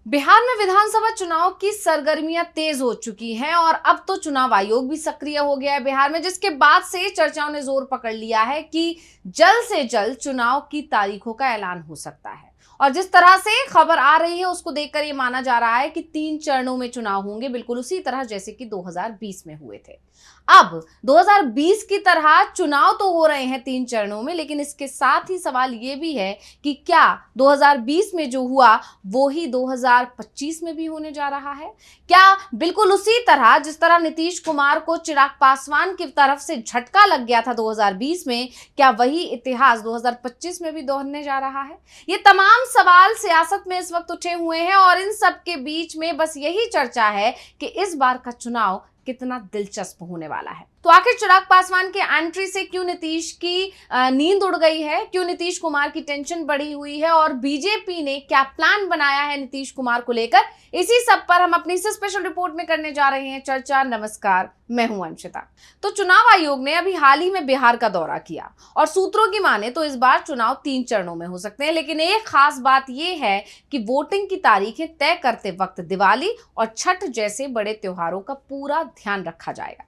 बिहार में विधानसभा चुनाव की सरगर्मियां तेज हो चुकी हैं और अब तो चुनाव आयोग भी सक्रिय हो गया है बिहार में, जिसके बाद से चर्चाओं ने जोर पकड़ लिया है कि जल्द से जल्द चुनाव की तारीखों का ऐलान हो सकता है। और जिस तरह से खबर आ रही है उसको देखकर ये माना जा रहा है कि 3 चरणों में चुनाव होंगे, बिल्कुल उसी तरह जैसे कि 2020 में हुए थे। अब 2020 की तरह चुनाव तो हो रहे हैं 3 चरणों में, लेकिन इसके साथ ही सवाल ये भी है कि क्या 2020 में जो हुआ वो ही 2025 में भी होने जा रहा है? क्या बिल्कुल उसी तरह जिस तरह नीतीश कुमार को चिराग पासवान की तरफ से झटका लग गया था 2020 में, क्या वही इतिहास 2025 में भी दोहरने जा रहा है? ये तमाम सवाल सियासत में इस वक्त उठे हुए हैं और इन सब के बीच में बस यही चर्चा है कि इस बार का चुनाव कितना दिलचस्प होने वाला है। तो आखिर चिराग पासवान के एंट्री से क्यों नीतीश की नींद उड़ गई है, क्यों नीतीश कुमार की टेंशन बढ़ी हुई है और बीजेपी ने क्या प्लान बनाया है नीतीश कुमार को लेकर, इसी सब पर हम अपनी स्पेशल रिपोर्ट में करने जा रहे हैं चर्चा। नमस्कार, मैं हूं अंशिता। तो चुनाव आयोग ने अभी हाल ही में बिहार का दौरा किया और सूत्रों की माने तो इस बार चुनाव 3 चरणों में हो सकते हैं, लेकिन एक खास बात यह है कि वोटिंग की तारीखें तय करते वक्त दिवाली और छठ जैसे बड़े त्योहारों का पूरा ध्यान रखा जाएगा।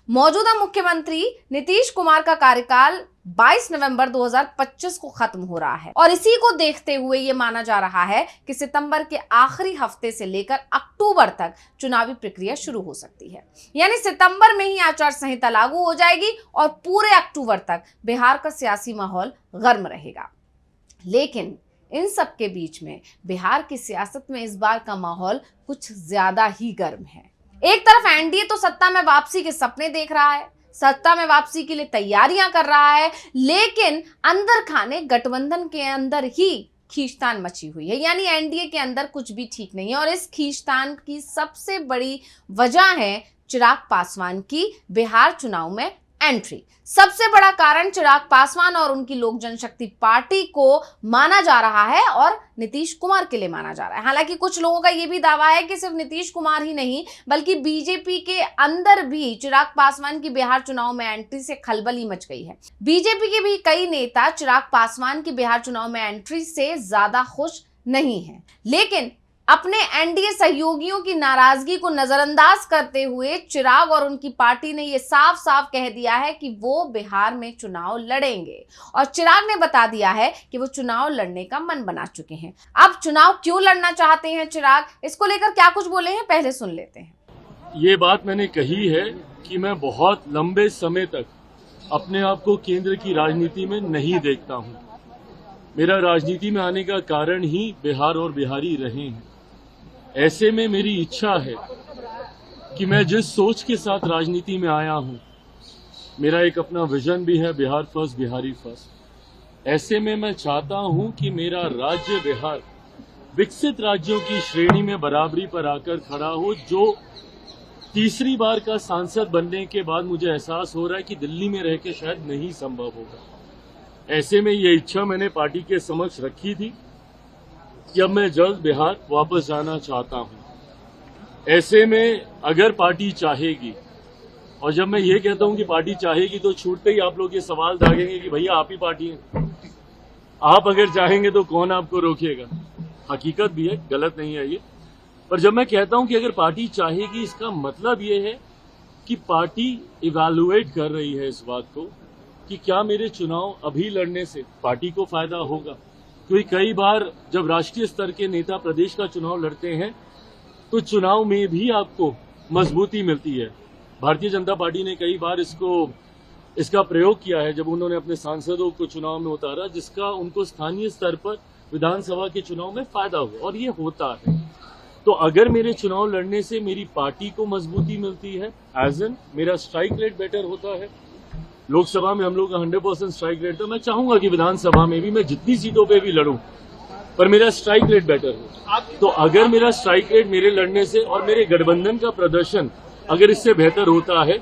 मौजूदा मुख्यमंत्री नीतीश कुमार का कार्यकाल 22 नवंबर 2025 को खत्म हो रहा है और इसी को देखते हुए ये माना जा रहा है कि सितंबर के आखिरी हफ्ते से लेकर अक्टूबर तक चुनावी प्रक्रिया शुरू हो सकती है। यानी सितंबर में ही आचार संहिता लागू हो जाएगी और पूरे अक्टूबर तक बिहार का सियासी माहौल गर्म रहेगा। लेकिन इन सब के बीच में बिहार की सियासत में इस बार का माहौल कुछ ज्यादा ही गर्म है। एक तरफ एनडीए तो सत्ता में वापसी के सपने देख रहा है, सत्ता में वापसी के लिए तैयारियां कर रहा है, लेकिन अंदर खाने गठबंधन के अंदर ही खींचतान मची हुई है। यानी एनडीए के अंदर कुछ भी ठीक नहीं है और इस खींचतान की सबसे बड़ी वजह है चिराग पासवान की बिहार चुनाव में एंट्री। सबसे बड़ा कारण चिराग पासवान और उनकी लोक जनशक्ति पार्टी को माना जा रहा है और नीतीश कुमार के लिए माना जा रहा है। हालांकि कुछ लोगों का यह भी दावा है कि सिर्फ नीतीश कुमार ही नहीं बल्कि बीजेपी के अंदर भी चिराग पासवान की बिहार चुनाव में एंट्री से खलबली मच गई है। बीजेपी के भी कई नेता चिराग पासवान की बिहार चुनाव में एंट्री से ज्यादा खुश नहीं है, लेकिन अपने एनडीए सहयोगियों की नाराजगी को नजरअंदाज करते हुए चिराग और उनकी पार्टी ने यह साफ साफ कह दिया है कि वो बिहार में चुनाव लड़ेंगे और चिराग ने बता दिया है कि वो चुनाव लड़ने का मन बना चुके हैं। अब चुनाव क्यों लड़ना चाहते हैं चिराग, इसको लेकर क्या कुछ बोले हैं, पहले सुन लेते हैं। ये बात मैंने कही है कि मैं बहुत लंबे समय तक अपने आप को केंद्र की राजनीति में नहीं देखता हूँ। मेरा राजनीति में आने का कारण ही बिहार और बिहारी रहे हैं। ऐसे में मेरी इच्छा है कि मैं जिस सोच के साथ राजनीति में आया हूं, मेरा एक अपना विजन भी है, बिहार फर्स्ट बिहारी फर्स्ट। ऐसे में मैं चाहता हूं कि मेरा राज्य बिहार विकसित राज्यों की श्रेणी में बराबरी पर आकर खड़ा हो, जो तीसरी बार का सांसद बनने के बाद मुझे एहसास हो रहा है कि दिल्ली में रह के शायद नहीं संभव होगा। ऐसे में ये इच्छा मैंने पार्टी के समक्ष रखी थी कि अब मैं जल्द बिहार वापस जाना चाहता हूं। ऐसे में अगर पार्टी चाहेगी, और जब मैं ये कहता हूं कि पार्टी चाहेगी तो छूटते ही आप लोग ये सवाल दागेंगे कि भैया आप ही पार्टी हैं, आप अगर चाहेंगे तो कौन आपको रोकेगा। हकीकत भी है, गलत नहीं है ये। पर जब मैं कहता हूं कि अगर पार्टी चाहेगी, इसका मतलब ये है कि पार्टी इवैल्यूएट कर रही है इस बात को कि क्या मेरे चुनाव अभी लड़ने से पार्टी को फायदा होगा। क्योंकि कई बार जब राष्ट्रीय स्तर के नेता प्रदेश का चुनाव लड़ते हैं तो चुनाव में भी आपको मजबूती मिलती है। भारतीय जनता पार्टी ने कई बार इसका प्रयोग किया है जब उन्होंने अपने सांसदों को चुनाव में उतारा, जिसका उनको स्थानीय स्तर पर विधानसभा के चुनाव में फायदा हुआ और ये होता है। तो अगर मेरे चुनाव लड़ने से मेरी पार्टी को मजबूती मिलती है, एज एन मेरा स्ट्राइक रेट बेटर होता है। लोकसभा में हम लोग का 100% स्ट्राइक रेट था। मैं चाहूंगा कि विधानसभा में भी मैं जितनी सीटों पे भी लड़ूं पर मेरा स्ट्राइक रेट बेटर हो। तो अगर मेरा स्ट्राइक रेट मेरे लड़ने से और मेरे गठबंधन का प्रदर्शन अगर इससे बेहतर होता है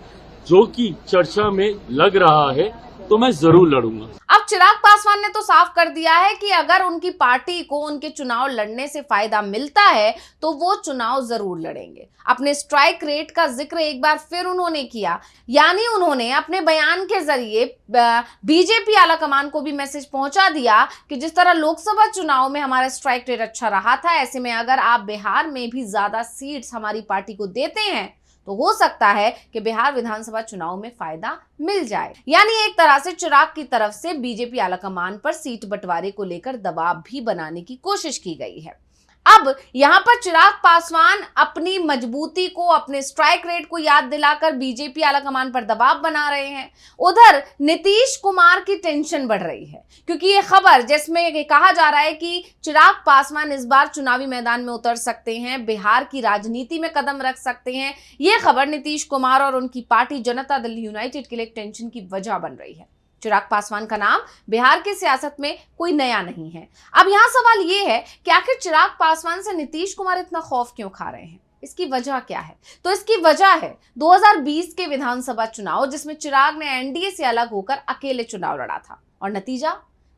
जो कि चर्चा में लग रहा है तो मैं जरूर लड़ूंगा। अब चिराग पासवान ने तो साफ कर दिया है कि अगर उनकी पार्टी को उनके चुनाव लड़ने से फायदा मिलता है तो वो चुनाव जरूर लड़ेंगे। अपने स्ट्राइक रेट का जिक्र एक बार फिर उन्होंने किया, यानी उन्होंने अपने बयान के जरिए बीजेपी आलाकमान को भी मैसेज पहुंचा दिया कि जिस तरह लोकसभा चुनाव में हमारा स्ट्राइक रेट अच्छा रहा था, ऐसे में अगर आप बिहार में भी ज्यादा सीट्स हमारी पार्टी को देते हैं तो हो सकता है कि बिहार विधानसभा चुनाव में फायदा मिल जाए। यानी एक तरह से चिराग की तरफ से बीजेपी आलाकमान पर सीट बंटवारे को लेकर दबाव भी बनाने की कोशिश की गई है। अब यहां पर चिराग पासवान अपनी मजबूती को, अपने स्ट्राइक रेट को याद दिलाकर बीजेपी आलाकमान पर दबाव बना रहे हैं। उधर नीतीश कुमार की टेंशन बढ़ रही है क्योंकि ये खबर जिसमें ये कहा जा रहा है कि चिराग पासवान इस बार चुनावी मैदान में उतर सकते हैं, बिहार की राजनीति में कदम रख सकते हैं, ये खबर नीतीश कुमार और उनकी पार्टी जनता दल यूनाइटेड के लिए टेंशन की वजह बन रही है। चिराग पासवान का नाम बिहार की सियासत में कोई नया नहीं है। अब यहां सवाल यह है कि आखिर चिराग पासवान से नीतीश कुमार इतना खौफ क्यों खा रहे हैं, इसकी वजह क्या है? तो इसकी वजह है 2020 के विधानसभा चुनाव, जिसमें चिराग ने एनडीए से अलग होकर अकेले चुनाव लड़ा था और नतीजा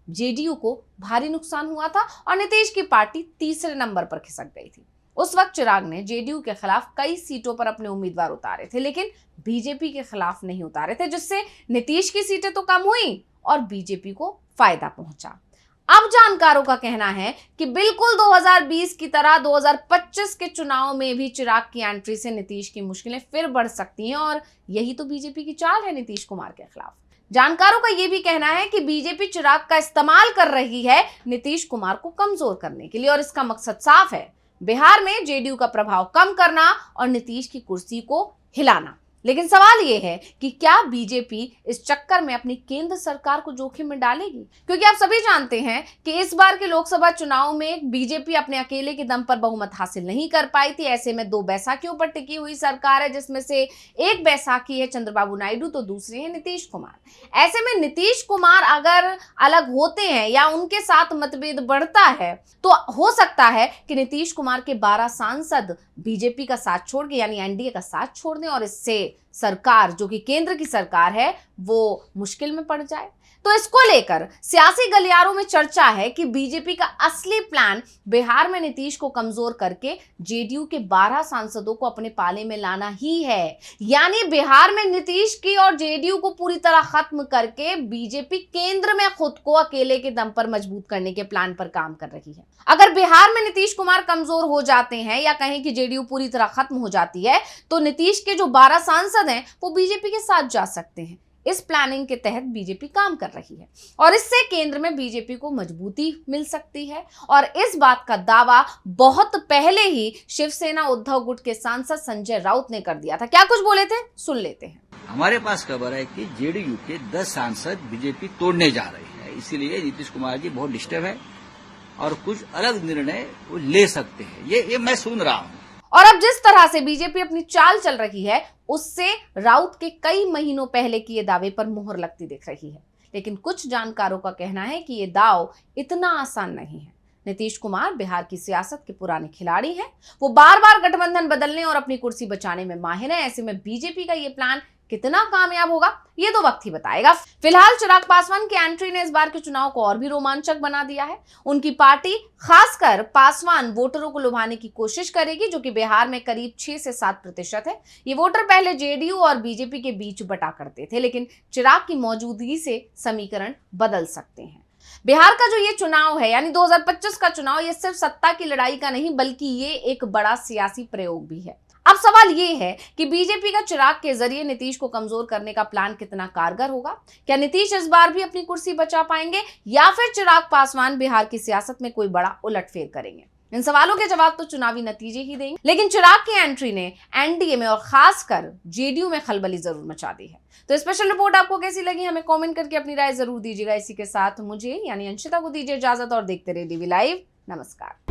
जेडीयू को भारी नुकसान हुआ था और नीतीश की पार्टी तीसरे नंबर पर खिसक गई थी। उस वक्त चिराग ने जेडीयू के खिलाफ कई सीटों पर अपने उम्मीदवार उतारे थे, लेकिन बीजेपी के खिलाफ नहीं उतारे थे, जिससे नीतीश की सीटें तो कम हुई और बीजेपी को फायदा पहुंचा। अब जानकारों का कहना है कि बिल्कुल 2020 की तरह 2025 के चुनाव में भी चिराग की एंट्री से नीतीश की मुश्किलें फिर बढ़ सकती हैं और यही तो बीजेपी की चाल है नीतीश कुमार के खिलाफ। जानकारों का यह भी कहना है कि बीजेपी चिराग का इस्तेमाल कर रही है नीतीश कुमार को कमजोर करने के लिए और इसका मकसद साफ है, बिहार में जेडीयू का प्रभाव कम करना और नीतीश की कुर्सी को हिलाना। लेकिन सवाल यह है कि क्या बीजेपी इस चक्कर में अपनी केंद्र सरकार को जोखिम में डालेगी? क्योंकि आप सभी जानते हैं कि इस बार के लोकसभा चुनाव में बीजेपी अपने अकेले के दम पर बहुमत हासिल नहीं कर पाई थी। ऐसे में दो बैसाखियों पर टिकी हुई सरकार है, जिसमें से एक बैसाखी है चंद्रबाबू नायडू तो दूसरी है नीतीश कुमार। ऐसे में नीतीश कुमार अगर अलग होते हैं या उनके साथ मतभेद बढ़ता है तो हो सकता है कि नीतीश कुमार के 12 सांसद बीजेपी का साथ छोड़ के, यानी एनडीए का साथ छोड़ दें और इससे सरकार, जो कि केंद्र की सरकार है, वो मुश्किल में पड़ जाए। तो इसको लेकर सियासी गलियारों में चर्चा है कि बीजेपी का असली प्लान बिहार में नीतीश को कमजोर करके जेडीयू के 12 सांसदों को अपने पाले में लाना ही है। यानी बिहार में नीतीश की और जेडीयू को पूरी तरह खत्म करके बीजेपी केंद्र में खुद को अकेले के दम पर मजबूत करने के प्लान पर काम कर रही है। अगर बिहार में नीतीश कुमार कमजोर हो जाते हैं या कहें कि जेडीयू पूरी तरह खत्म हो जाती है तो नीतीश के जो 12 सांसद हैं वो बीजेपी के साथ जा सकते हैं। इस प्लानिंग के तहत बीजेपी काम कर रही है और इससे केंद्र में बीजेपी को मजबूती मिल सकती है और इस बात का दावा बहुत पहले ही शिवसेना उद्धव गुट के सांसद संजय राउत ने कर दिया था। क्या कुछ बोले थे, सुन लेते हैं। हमारे पास खबर है कि जेडीयू के 10 सांसद बीजेपी तोड़ने जा रही है, इसीलिए नीतीश कुमार जी बहुत डिस्टर्ब है और कुछ अलग निर्णय वो ले सकते हैं, ये मैं सुन रहा हूँ। और अब जिस तरह से बीजेपी अपनी चाल चल रही है उससे राउत के कई महीनों पहले की ये दावे पर मुहर लगती दिख रही है। लेकिन कुछ जानकारों का कहना है कि ये दाव इतना आसान नहीं है। नीतीश कुमार बिहार की सियासत के पुराने खिलाड़ी हैं, वो बार बार गठबंधन बदलने और अपनी कुर्सी बचाने में माहिर हैं। ऐसे में बीजेपी का ये प्लान कितना कामयाब होगा ये तो वक्त ही बताएगा। फिलहाल चिराग पासवान की एंट्री ने इस बार के चुनाव को और भी रोमांचक बना दिया है। उनकी पार्टी खासकर पासवान वोटरों को लुभाने की कोशिश करेगी, जो कि बिहार में करीब 6 से 7% है। ये वोटर पहले जेडीयू और बीजेपी के बीच बटा करते थे, लेकिन चिराग की मौजूदगी से समीकरण बदल सकते हैं। बिहार का जो ये चुनाव है यानी 2025 का चुनाव, ये सिर्फ सत्ता की लड़ाई का नहीं बल्कि ये एक बड़ा सियासी प्रयोग भी है। अब सवाल ये है कि बीजेपी का चिराग के जरिए नीतीश को कमजोर करने का प्लान कितना कारगर होगा। क्या नीतीश इस बार भी अपनी कुर्सी बचा पाएंगे या फिर चिराग पासवान बिहार की सियासत में कोई बड़ा उलटफेर करेंगे? इन सवालों के जवाब तो चुनावी नतीजे ही देंगे। लेकिन चिराग की एंट्री ने एनडीए में और खासकर जेडीयू में खलबली जरूर मचा दी है। तो स्पेशल रिपोर्ट आपको कैसी लगी हमें कमेंट करके अपनी राय जरूर दीजिएगा। इसी के साथ मुझे यानी अंशिता को दीजिए इजाजत और देखते रहिए डीवी लाइव। नमस्कार।